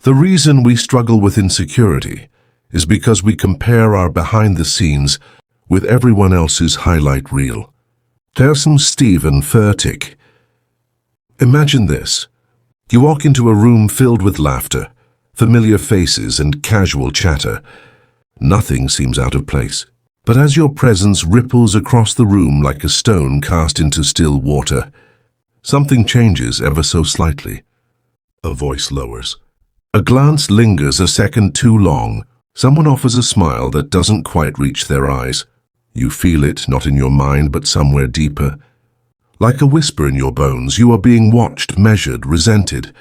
The reason we struggle with insecurity is because we compare our behind the scenes with everyone else's highlight reel. There's some Stephen Furtick. Imagine this. You walk into a room filled with laughter, familiar faces and casual chatter. Nothing seems out of place. But as your presence ripples across the room like a stone cast into still water, something changes ever so slightly. A voice lowers. A glance lingers a second too long. Someone offers a smile that doesn't quite reach their eyes. You feel it, not in your mind, but somewhere deeper. Like a whisper in your bones, you are being watched, measured, resented.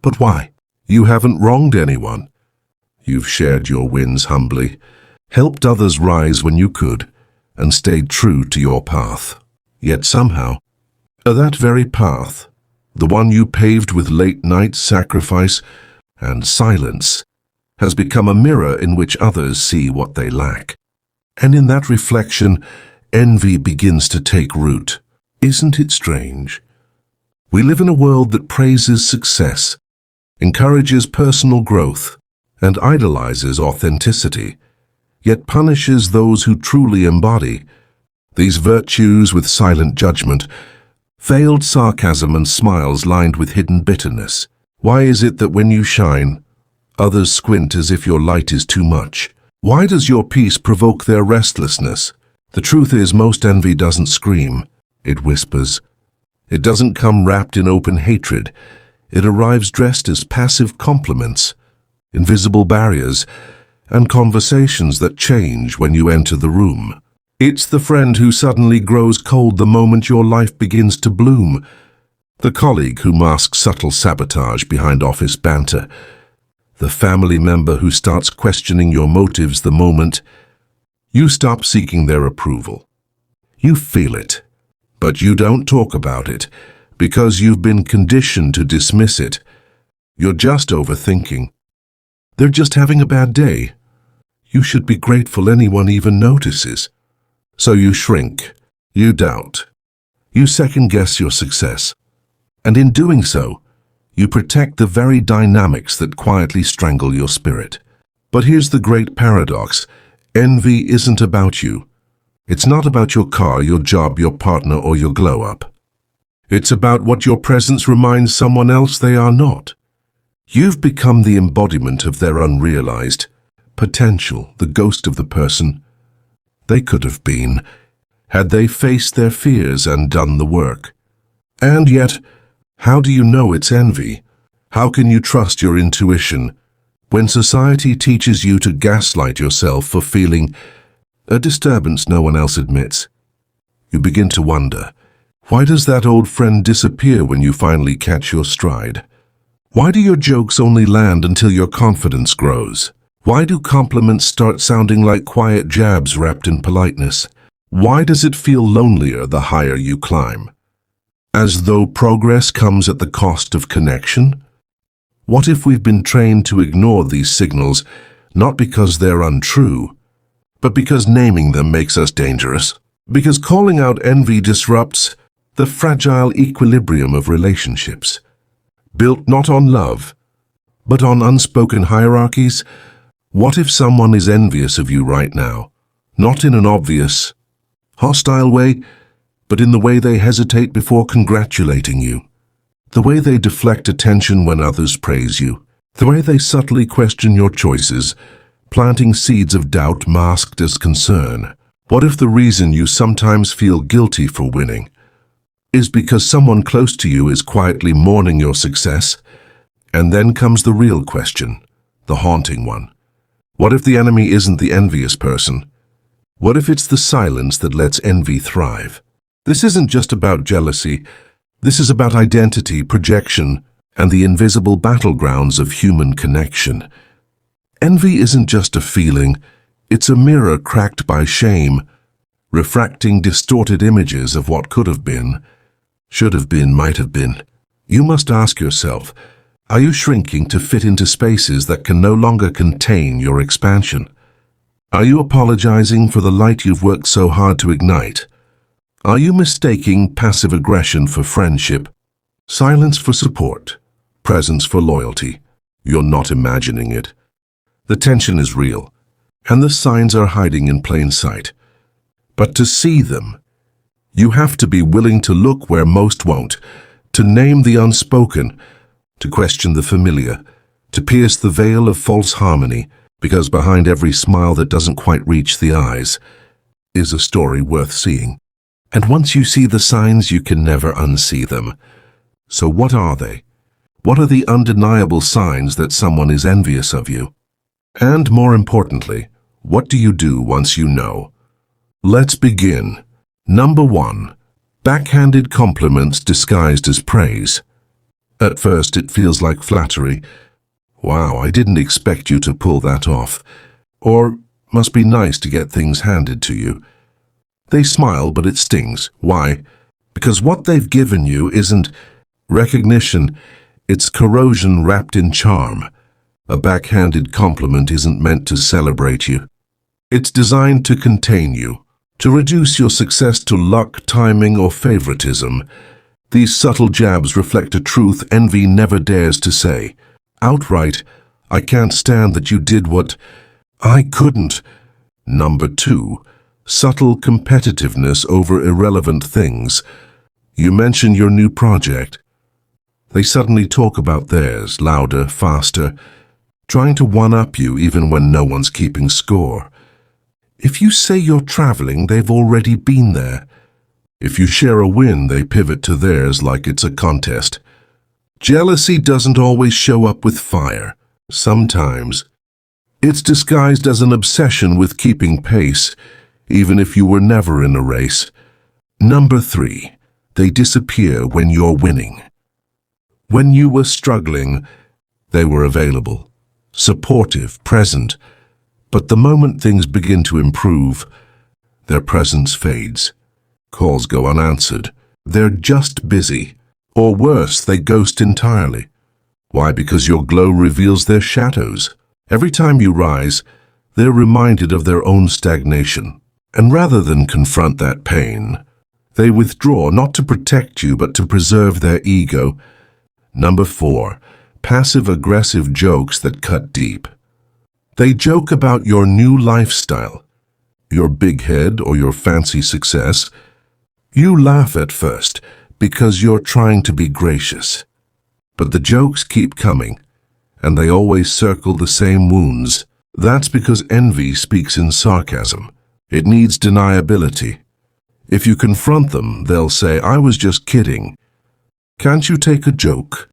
But why? You haven't wronged anyone. You've shared your wins humbly, helped others rise when you could, and stayed true to your path. Yet somehow, that very path, the one you paved with late-night sacrifice and silence, has become a mirror in which others see what they lack. And in that reflection, envy begins to take root. Isn't it strange? We live in a world that praises success, encourages personal growth, and idolizes authenticity, yet punishes those who truly embody these virtues with silent judgment, veiled sarcasm and smiles lined with hidden bitterness. Why is it that when you shine, others squint as if your light is too much? Why does your peace provoke their restlessness? The truth is, most envy doesn't scream, it whispers. It doesn't come wrapped in open hatred. It arrives dressed as passive compliments, invisible barriers, and conversations that change when you enter the room. It's the friend who suddenly grows cold the moment your life begins to bloom, the colleague who masks subtle sabotage behind office banter, the family member who starts questioning your motives the moment you stop seeking their approval. You feel it, but you don't talk about it because you've been conditioned to dismiss it. You're just overthinking. They're just having a bad day. You should be grateful anyone even notices. So you shrink, you doubt, you second-guess your success. And in doing so, you protect the very dynamics that quietly strangle your spirit. But here's the great paradox. Envy isn't about you. It's not about your car, your job, your partner, or your glow-up. It's about what your presence reminds someone else they are not. You've become the embodiment of their unrealized potential, the ghost of the person they could have been, had they faced their fears and done the work. And yet, how do you know it's envy? How can you trust your intuition when society teaches you to gaslight yourself for feeling a disturbance no one else admits? You begin to wonder, why does that old friend disappear when you finally catch your stride? Why do your jokes only land until your confidence grows? Why do compliments start sounding like quiet jabs wrapped in politeness? Why does it feel lonelier the higher you climb? As though progress comes at the cost of connection? What if we've been trained to ignore these signals, not because they're untrue, but because naming them makes us dangerous? Because calling out envy disrupts the fragile equilibrium of relationships, built not on love, but on unspoken hierarchies? What if someone is envious of you right now, not in an obvious, hostile way, but in the way they hesitate before congratulating you, the way they deflect attention when others praise you, the way they subtly question your choices, planting seeds of doubt masked as concern? What if the reason you sometimes feel guilty for winning is because someone close to you is quietly mourning your success? And then comes the real question, the haunting one. What if the enemy isn't the envious person? What if it's the silence that lets envy thrive? This isn't just about jealousy. This is about identity, projection, and the invisible battlegrounds of human connection. Envy isn't just a feeling. It's a mirror cracked by shame, refracting distorted images of what could have been, should have been, might have been. You must ask yourself, are you shrinking to fit into spaces that can no longer contain your expansion? Are you apologizing for the light you've worked so hard to ignite? Are you mistaking passive aggression for friendship, silence for support, presence for loyalty? You're not imagining it. The tension is real, and the signs are hiding in plain sight. But to see them, you have to be willing to look where most won't, to name the unspoken, to question the familiar, to pierce the veil of false harmony, because behind every smile that doesn't quite reach the eyes is a story worth seeing. And once you see the signs, you can never unsee them. So what are they? What are the undeniable signs that someone is envious of you? And more importantly, what do you do once you know? Let's begin. Number 1. Backhanded compliments disguised as praise. At first it feels like flattery. Wow, I didn't expect you to pull that off. Or, must be nice to get things handed to you. They smile, but it stings. Why? Because what they've given you isn't recognition, it's corrosion wrapped in charm. A backhanded compliment isn't meant to celebrate you. It's designed to contain you, to reduce your success to luck, timing, or favoritism. These subtle jabs reflect a truth envy never dares to say. Outright, I can't stand that you did what I couldn't. Number 2. Subtle competitiveness over irrelevant things. You mention your new project. They suddenly talk about theirs, louder, faster, trying to one-up you even when no one's keeping score. If you say you're traveling, they've already been there. If you share a win, they pivot to theirs like it's a contest. Jealousy doesn't always show up with fire. Sometimes it's disguised as an obsession with keeping pace, even if you were never in a race. Number 3. They disappear when you're winning. When you were struggling, they were available, supportive, present. But the moment things begin to improve, their presence fades. Calls go unanswered. They're just busy. Or worse, they ghost entirely. Why? Because your glow reveals their shadows. Every time you rise, they're reminded of their own stagnation. And rather than confront that pain, they withdraw, not to protect you, but to preserve their ego. Number 4. Passive-aggressive jokes that cut deep. They joke about your new lifestyle, your big head or your fancy success. You laugh at first because you're trying to be gracious. But the jokes keep coming, and they always circle the same wounds. That's because envy speaks in sarcasm. It needs deniability. If you confront them, they'll say, I was just kidding. Can't you take a joke?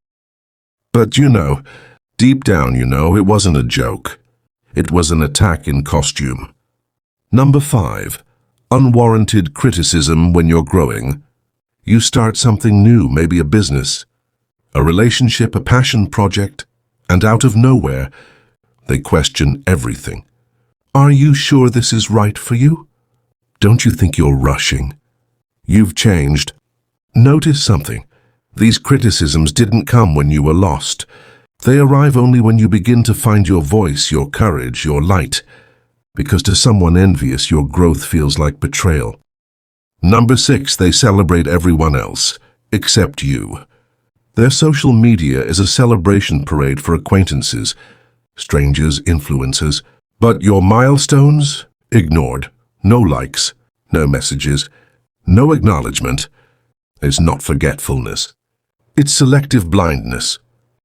But deep down it wasn't a joke. It was an attack in costume. Number 5. Unwarranted criticism when you're growing. You start something new, maybe a business, a relationship, a passion project, and out of nowhere, they question everything. Are you sure this is right for you? Don't you think you're rushing? You've changed. Notice something. These criticisms didn't come when you were lost. They arrive only when you begin to find your voice, your courage, your light. Because to someone envious, your growth feels like betrayal. Number 6. They celebrate everyone else, except you. Their social media is a celebration parade for acquaintances, strangers, influencers. But your milestones? Ignored. No likes, no messages, no acknowledgement. It's not forgetfulness. It's selective blindness.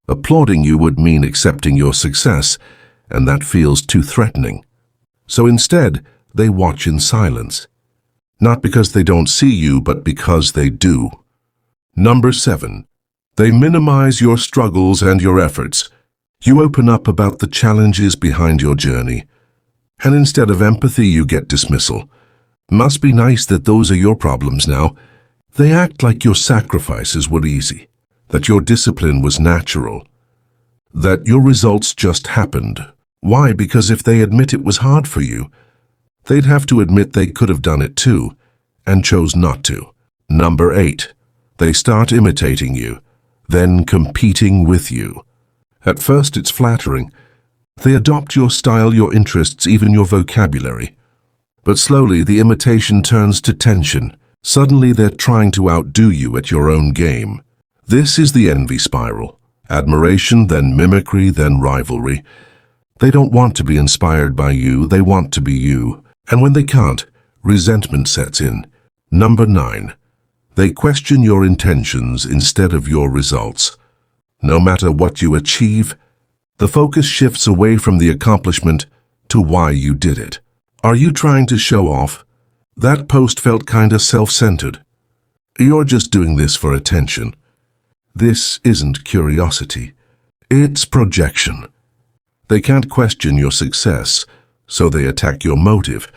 Applauding you would mean accepting your success, and that feels too threatening. So instead, they watch in silence. Not because they don't see you, but because they do. Number 7. They minimize your struggles and your efforts. You open up about the challenges behind your journey, and instead of empathy, you get dismissal. Must be nice that those are your problems now. They act like your sacrifices were easy, that your discipline was natural, that your results just happened. Why? Because if they admit it was hard for you, they'd have to admit they could have done it too, and chose not to. Number 8. They start imitating you, then competing with you. At first it's flattering. They adopt your style, your interests, even your vocabulary. But slowly the imitation turns to tension. Suddenly they're trying to outdo you at your own game. This is the envy spiral. Admiration, then mimicry, then rivalry. They don't want to be inspired by you, they want to be you. And when they can't, resentment sets in. Number 9. They question your intentions instead of your results. No matter what you achieve, the focus shifts away from the accomplishment to why you did it. Are you trying to show off? That post felt kinda self-centered. You're just doing this for attention. This isn't curiosity. It's projection. They can't question your success, so they attack your motive,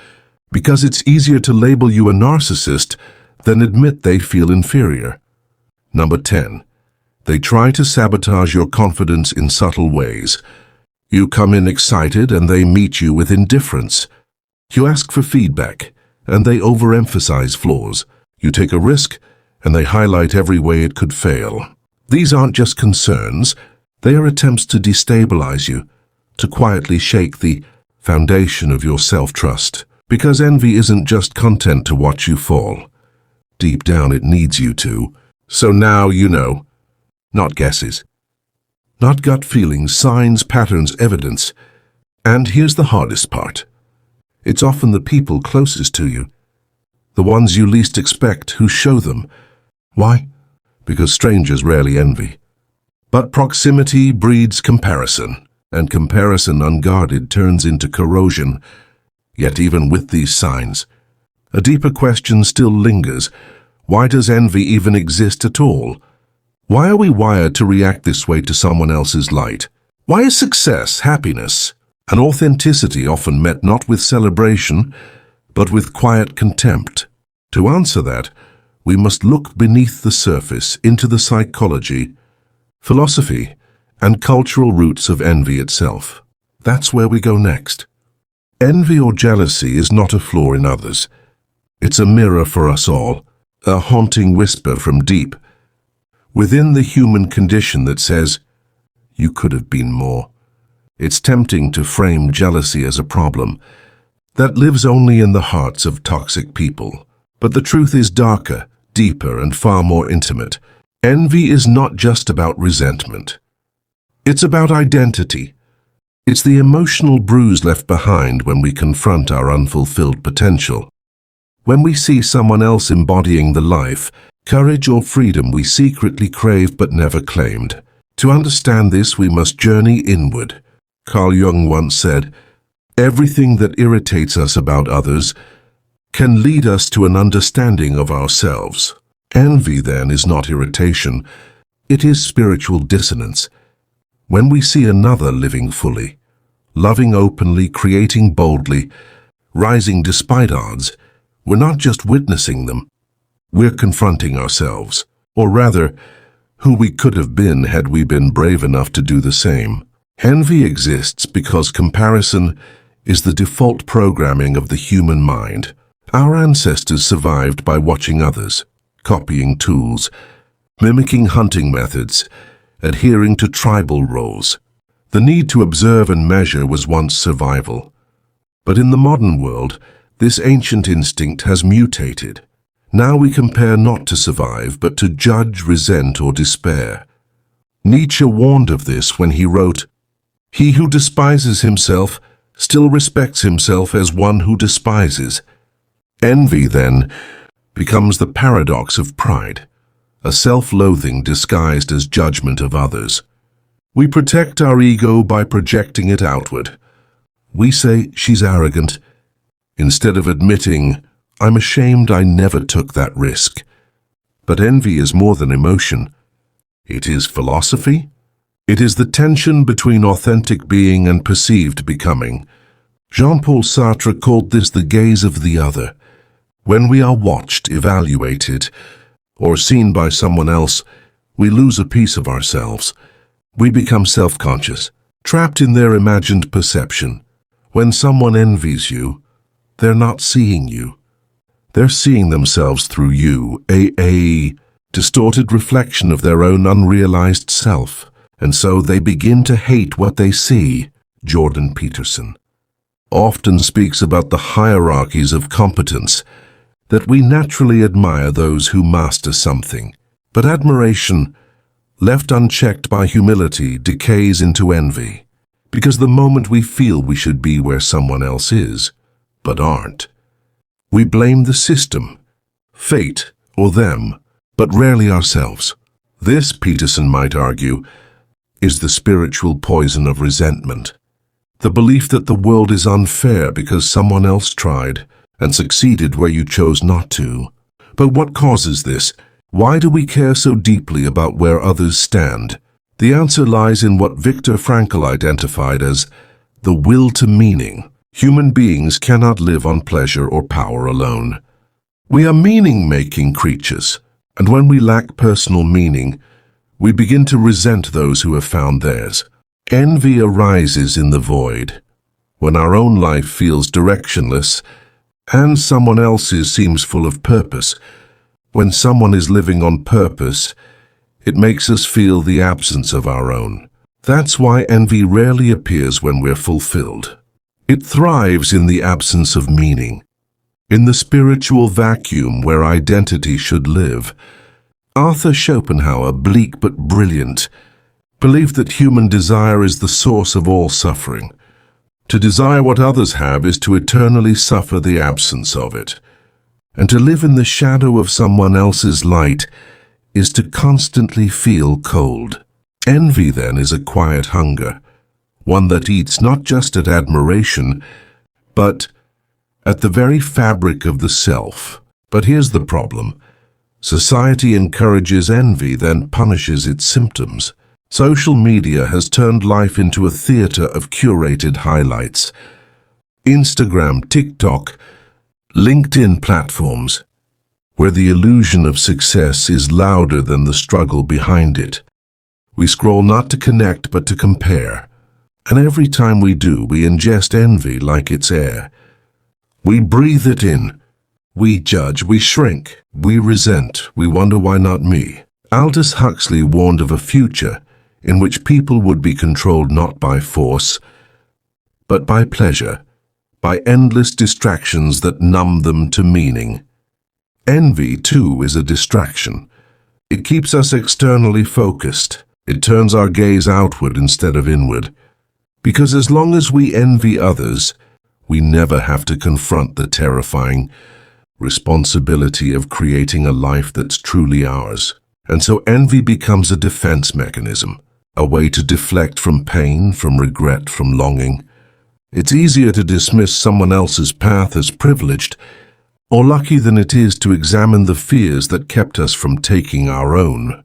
because it's easier to label you a narcissist than admit they feel inferior. Number 10. They try to sabotage your confidence in subtle ways. You come in excited and they meet you with indifference. You ask for feedback and they overemphasize flaws. You take a risk and they highlight every way it could fail. These aren't just concerns, they are attempts to destabilize you, to quietly shake the foundation of your self-trust. Because envy isn't just content to watch you fall. Deep down it needs you to. So now you know. Not guesses. Not gut feelings, signs, patterns, evidence. And here's the hardest part. It's often the people closest to you, the ones you least expect, who show them. Why? Because strangers rarely envy. But proximity breeds comparison, and comparison unguarded turns into corrosion. Yet even with these signs, a deeper question still lingers. Why does envy even exist at all? Why are we wired to react this way to someone else's light? Why is success, happiness, and authenticity often met not with celebration, but with quiet contempt? To answer that, we must look beneath the surface into the psychology, philosophy, and cultural roots of envy itself. That's where we go next. Envy or jealousy is not a flaw in others. It's a mirror for us all, a haunting whisper from deep within the human condition that says, you could have been more. It's tempting to frame jealousy as a problem that lives only in the hearts of toxic people. But the truth is darker, deeper, and far more intimate. Envy is not just about resentment. It's about identity. It's the emotional bruise left behind when we confront our unfulfilled potential. When we see someone else embodying the life, courage, or freedom we secretly crave but never claimed. To understand this, we must journey inward. Carl Jung once said, "Everything that irritates us about others can lead us to an understanding of ourselves." Envy, then, is not irritation. It is spiritual dissonance. When we see another living fully, loving openly, creating boldly, rising despite odds, we're not just witnessing them. We're confronting ourselves, or rather, who we could have been had we been brave enough to do the same. Envy exists because comparison is the default programming of the human mind. Our ancestors survived by watching others, copying tools, mimicking hunting methods, adhering to tribal roles. The need to observe and measure was once survival. But in the modern world, this ancient instinct has mutated. Now we compare not to survive, but to judge, resent, or despair. Nietzsche warned of this when he wrote, "He who despises himself still respects himself as one who despises." Envy, then, becomes the paradox of pride, a self-loathing disguised as judgment of others. We protect our ego by projecting it outward. We say, "She's arrogant," instead of admitting, "I'm ashamed I never took that risk." But envy is more than emotion. It is philosophy. It is the tension between authentic being and perceived becoming. Jean-Paul Sartre called this the gaze of the other. When we are watched, evaluated, or seen by someone else, we lose a piece of ourselves. We become self-conscious, trapped in their imagined perception. When someone envies you, they're not seeing you. They're seeing themselves through you, a distorted reflection of their own unrealized self. And so they begin to hate what they see. Jordan Peterson often speaks about the hierarchies of competence, that we naturally admire those who master something. But admiration, left unchecked by humility, decays into envy. Because the moment we feel we should be where someone else is, but aren't, we blame the system, fate, or them, but rarely ourselves. This, Peterson might argue, is the spiritual poison of resentment. The belief that the world is unfair because someone else tried and succeeded where you chose not to. But what causes this? Why do we care so deeply about where others stand? The answer lies in what Viktor Frankl identified as the will to meaning. Human beings cannot live on pleasure or power alone. We are meaning-making creatures, and when we lack personal meaning, we begin to resent those who have found theirs. Envy arises in the void, when our own life feels directionless and someone else's seems full of purpose. When someone is living on purpose, it makes us feel the absence of our own. That's why envy rarely appears when we're fulfilled. It thrives in the absence of meaning, in the spiritual vacuum where identity should live. Arthur Schopenhauer, bleak but brilliant, believed that human desire is the source of all suffering. To desire what others have is to eternally suffer the absence of it. And to live in the shadow of someone else's light is to constantly feel cold. Envy, then, is a quiet hunger, one that eats not just at admiration, but at the very fabric of the self. But here's the problem. Society encourages envy, then punishes its symptoms. Social media has turned life into a theater of curated highlights. Instagram, TikTok, LinkedIn platforms, where the illusion of success is louder than the struggle behind it. We scroll not to connect but to compare. And every time we do, we ingest envy like it's air. We breathe it in. We judge, we shrink, we resent, we wonder why not me. Aldous Huxley warned of a future in which people would be controlled not by force, but by pleasure, by endless distractions that numb them to meaning. Envy, too, is a distraction. It keeps us externally focused. It turns our gaze outward instead of inward. Because as long as we envy others, we never have to confront the terrifying responsibility of creating a life that's truly ours. And so envy becomes a defense mechanism, a way to deflect from pain, from regret, from longing. It's easier to dismiss someone else's path as privileged or lucky than it is to examine the fears that kept us from taking our own.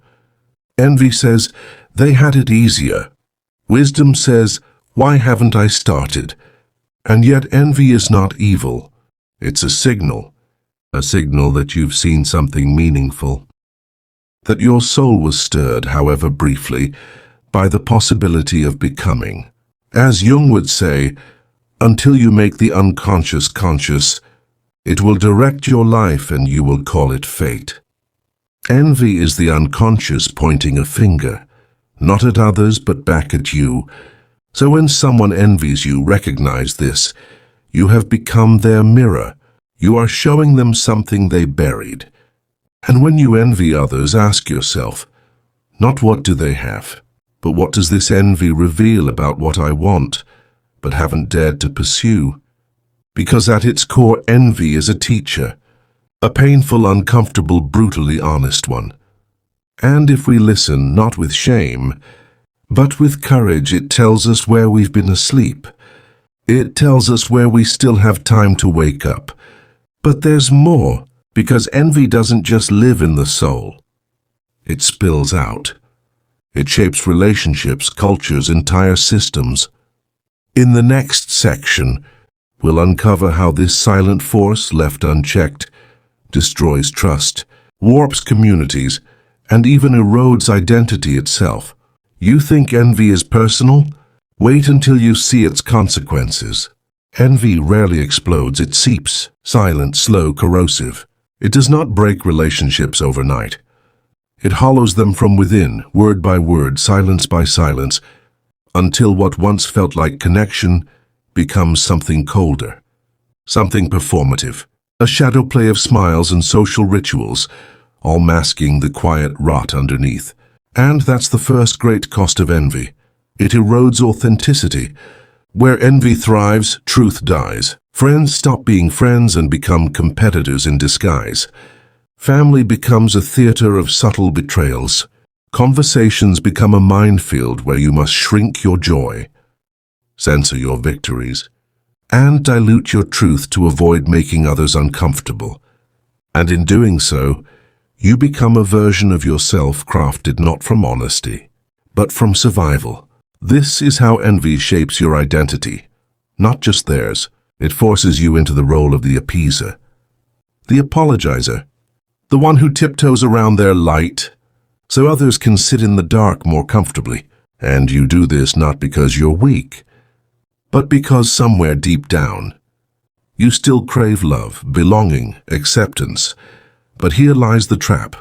Envy says, they had it easier. Wisdom says, why haven't I started? And yet envy is not evil. It's a signal that you've seen something meaningful, that your soul was stirred, however briefly, by the possibility of becoming. As Jung would say, until you make the unconscious conscious, it will direct your life and you will call it fate. Envy is the unconscious pointing a finger, not at others but back at you. So when someone envies you, recognize this. You have become their mirror. You are showing them something they buried. And when you envy others, ask yourself, not what do they have, but what does this envy reveal about what I want, but haven't dared to pursue? Because at its core, envy is a teacher, a painful, uncomfortable, brutally honest one. And if we listen, not with shame, but with courage, it tells us where we've been asleep. It tells us where we still have time to wake up. But there's more, because envy doesn't just live in the soul. It spills out. It shapes relationships, cultures, entire systems. In the next section, we'll uncover how this silent force, left unchecked, destroys trust, warps communities, and even erodes identity itself. You think envy is personal? Wait until you see its consequences. Envy rarely explodes, it seeps, silent, slow, corrosive. It does not break relationships overnight. It hollows them from within, word by word, silence by silence, until what once felt like connection becomes something colder, something performative, a shadow play of smiles and social rituals, all masking the quiet rot underneath. And that's the first great cost of envy. It erodes authenticity. Where envy thrives, truth dies. Friends stop being friends and become competitors in disguise. Family becomes a theater of subtle betrayals. Conversations become a minefield where you must shrink your joy, censor your victories, and dilute your truth to avoid making others uncomfortable. And in doing so, you become a version of yourself crafted not from honesty, but from survival. This is how envy shapes your identity, not just theirs. It forces you into the role of the appeaser, the apologizer, the one who tiptoes around their light so others can sit in the dark more comfortably. And you do this not because you're weak, but because somewhere deep down, you still crave love, belonging, acceptance. But here lies the trap.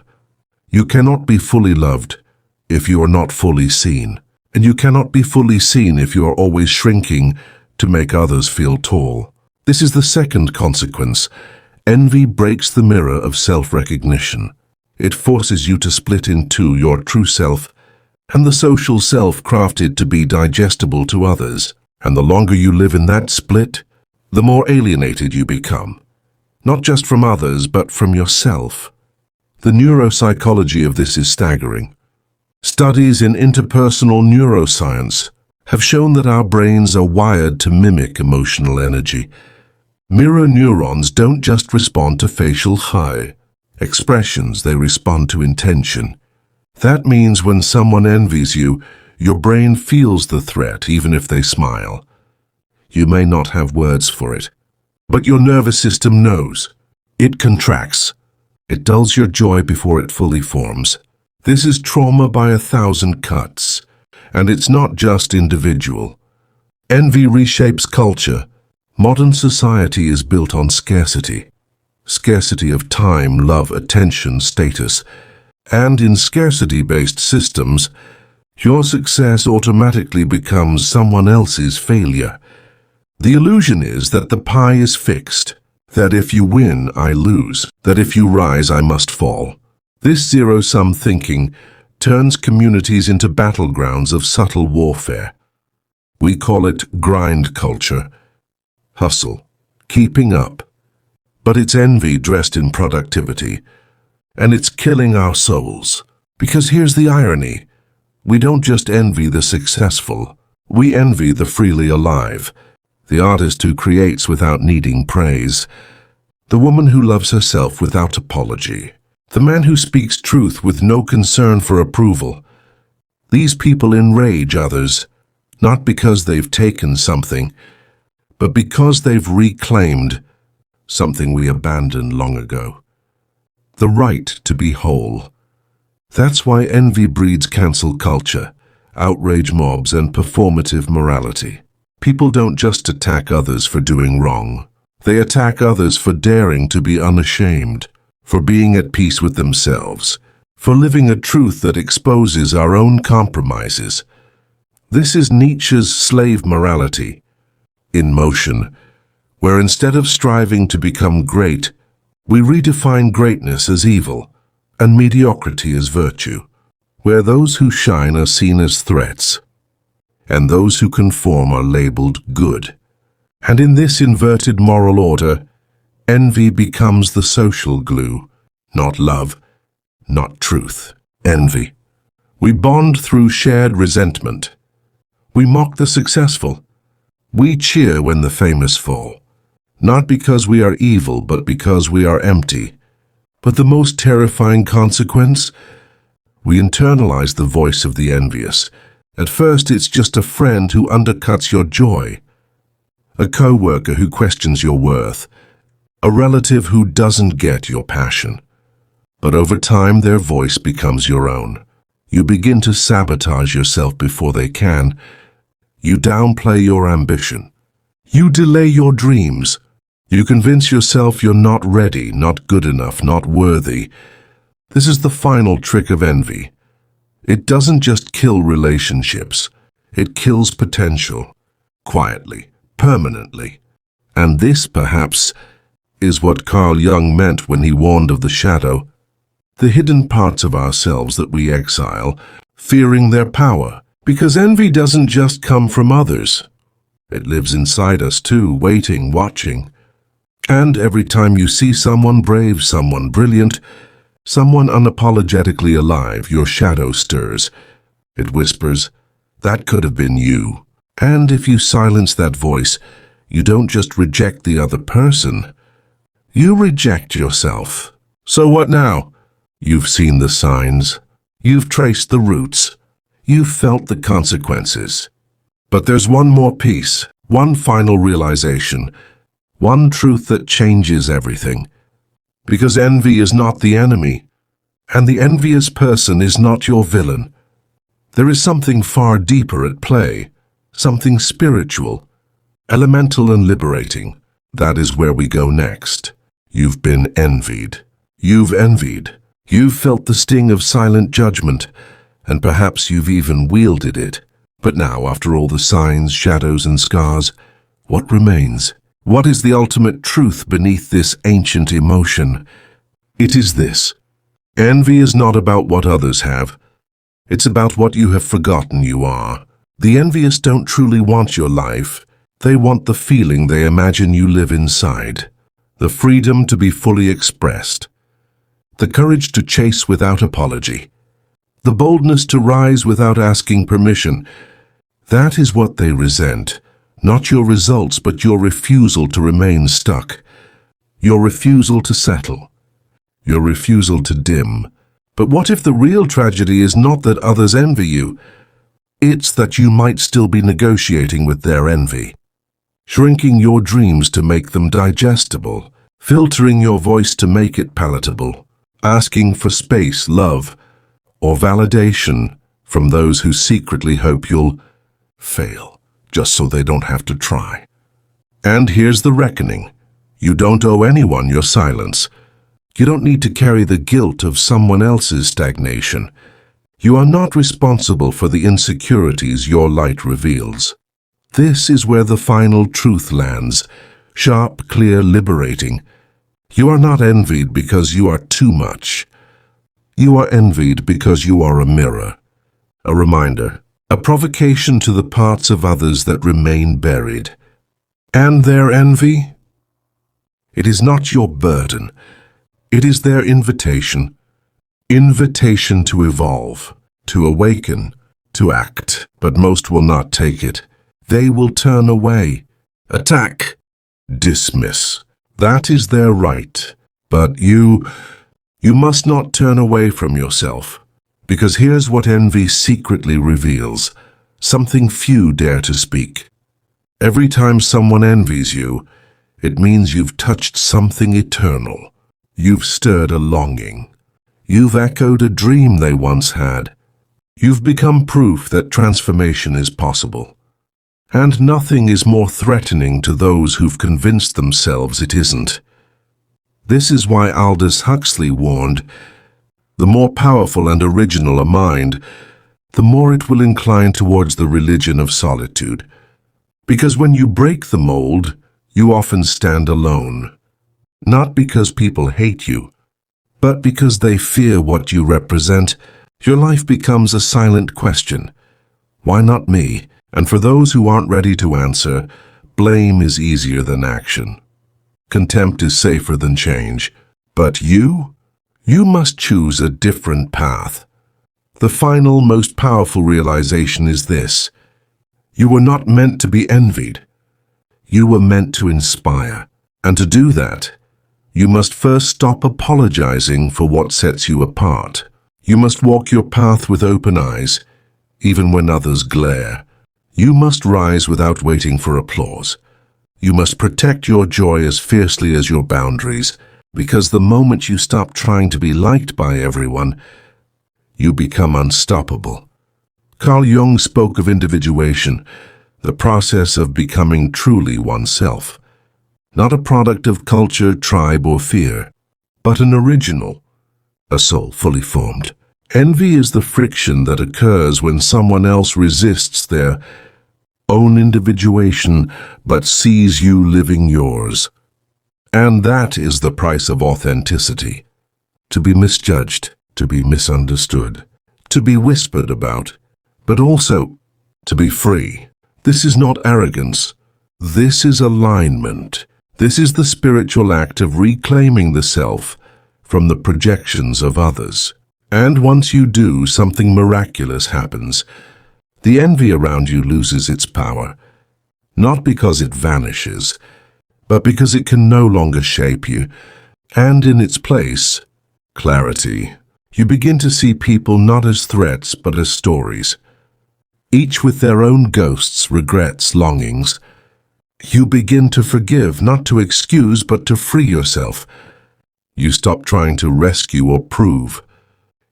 You cannot be fully loved if you are not fully seen. And you cannot be fully seen if you are always shrinking to make others feel tall. This is the second consequence. Envy breaks the mirror of self-recognition. It forces you to split in two, your true self and the social self crafted to be digestible to others. And the longer you live in that split, the more alienated you become. Not just from others, but from yourself. The neuropsychology of this is staggering. Studies in interpersonal neuroscience have shown that our brains are wired to mimic emotional energy. Mirror neurons don't just respond to facial expressions, they respond to intention. That means when someone envies you, your brain feels the threat even if they smile. You may not have words for it, but your nervous system knows. It contracts. It dulls your joy before it fully forms. This is trauma by 1,000 cuts, and it's not just individual. Envy reshapes culture. Modern society is built on scarcity. Scarcity of time, love, attention, status. And in scarcity-based systems, your success automatically becomes someone else's failure. The illusion is that the pie is fixed, that if you win, I lose, that if you rise, I must fall. This zero-sum thinking turns communities into battlegrounds of subtle warfare. We call it grind culture, hustle, keeping up. But it's envy dressed in productivity, and it's killing our souls. Because here's the irony. We don't just envy the successful, we envy the freely alive, the artist who creates without needing praise, the woman who loves herself without apology, the man who speaks truth with no concern for approval. These people enrage others, not because they've taken something, but because they've reclaimed something we abandoned long ago. The right to be whole. That's why envy breeds cancel culture, outrage mobs, and performative morality. People don't just attack others for doing wrong. They attack others for daring to be unashamed, for being at peace with themselves, for living a truth that exposes our own compromises. This is Nietzsche's slave morality in motion, where instead of striving to become great, we redefine greatness as evil and mediocrity as virtue, where those who shine are seen as threats, and those who conform are labeled good. And in this inverted moral order, envy becomes the social glue, not love, not truth. Envy. We bond through shared resentment. We mock the successful. We cheer when the famous fall. Not because we are evil, but because we are empty. But the most terrifying consequence? We internalize the voice of the envious. At first, it's just a friend who undercuts your joy, a co-worker who questions your worth, a relative who doesn't get your passion. But over time, their voice becomes your own. You begin to sabotage yourself before they can. You downplay your ambition. You delay your dreams. You convince yourself you're not ready, not good enough, not worthy. This is the final trick of envy. It doesn't just kill relationships. It kills potential, quietly, permanently. And this, perhaps, is what Carl Jung meant when he warned of the shadow, the hidden parts of ourselves that we exile fearing their power. Because envy doesn't just come from others. It lives inside us too, waiting, watching. And every time you see someone brave, someone brilliant, someone unapologetically alive, your shadow stirs. It whispers, "That could have been you." And if you silence that voice, you don't just reject the other person, you reject yourself. So what now? You've seen the signs. You've traced the roots. You've felt the consequences. But there's one more piece, one final realization, one truth that changes everything. Because envy is not the enemy, and the envious person is not your villain. There is something far deeper at play, something spiritual, elemental and liberating. That is where we go next. You've been envied. You've envied. You've felt the sting of silent judgment, and perhaps you've even wielded it. But now, after all the signs, shadows, and scars, what remains? What is the ultimate truth beneath this ancient emotion? It is this. Envy is not about what others have. It's about what you have forgotten you are. The envious don't truly want your life. They want the feeling they imagine you live inside. The freedom to be fully expressed. The courage to chase without apology. The boldness to rise without asking permission. That is what they resent. Not your results, but your refusal to remain stuck. Your refusal to settle. Your refusal to dim. But what if the real tragedy is not that others envy you? It's that you might still be negotiating with their envy. Shrinking your dreams to make them digestible. Filtering your voice to make it palatable. Asking for space, love, or validation from those who secretly hope you'll fail, just so they don't have to try. And here's the reckoning. You don't owe anyone your silence. You don't need to carry the guilt of someone else's stagnation. You are not responsible for the insecurities your light reveals. This is where the final truth lands, sharp, clear, liberating. You are not envied because you are too much. You are envied because you are a mirror, a reminder, a provocation to the parts of others that remain buried. And their envy? It is not your burden. It is their invitation. Invitation to evolve, to awaken, to act. But most will not take it. They will turn away, attack, dismiss. That is their right. But you must not turn away from yourself. Because here's what envy secretly reveals, something few dare to speak. Every time someone envies you, it means you've touched something eternal. You've stirred a longing. You've echoed a dream they once had. You've become proof that transformation is possible. And nothing is more threatening to those who've convinced themselves it isn't. This is why Aldous Huxley warned, the more powerful and original a mind, the more it will incline towards the religion of solitude. Because when you break the mold, you often stand alone. Not because people hate you, but because they fear what you represent. Your life becomes a silent question. Why not me? And for those who aren't ready to answer, blame is easier than action. Contempt is safer than change. But you must choose a different path. The final, most powerful realization is this. You were not meant to be envied. You were meant to inspire. And to do that, you must first stop apologizing for what sets you apart. You must walk your path with open eyes, even when others glare. You must rise without waiting for applause. You must protect your joy as fiercely as your boundaries, because the moment you stop trying to be liked by everyone, you become unstoppable. Carl Jung spoke of individuation, the process of becoming truly oneself. Not a product of culture, tribe, or fear, but an original, a soul fully formed. Envy is the friction that occurs when someone else resists their own individuation but sees you living yours. And that is the price of authenticity. To be misjudged, to be misunderstood, to be whispered about, but also to be free. This is not arrogance. This is alignment. This is the spiritual act of reclaiming the self from the projections of others. And once you do, something miraculous happens. The envy around you loses its power, not because it vanishes, but because it can no longer shape you, and in its place, clarity. You begin to see people not as threats but as stories, each with their own ghosts, regrets, longings. You begin to forgive, not to excuse, but to free yourself. You stop trying to rescue or prove.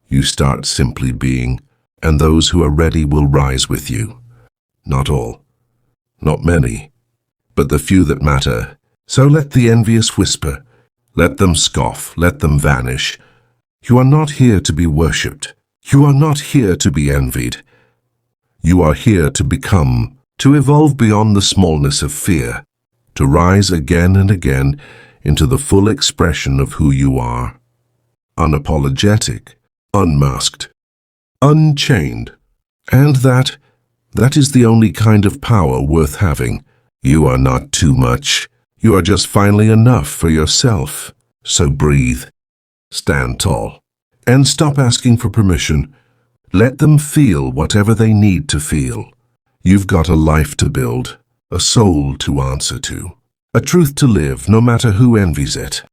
You start simply being, and those who are ready will rise with you. Not all, not many, but the few that matter. So let the envious whisper. Let them scoff, let them vanish. You are not here to be worshipped. You are not here to be envied. You are here to become, to evolve beyond the smallness of fear, to rise again and again into the full expression of who you are. Unapologetic, unmasked, unchained. And that is the only kind of power worth having. You are not too much. You are just finally enough for yourself. So breathe, stand tall, and stop asking for permission. Let them feel whatever they need to feel. You've got a life to build, a soul to answer to, a truth to live no matter who envies it.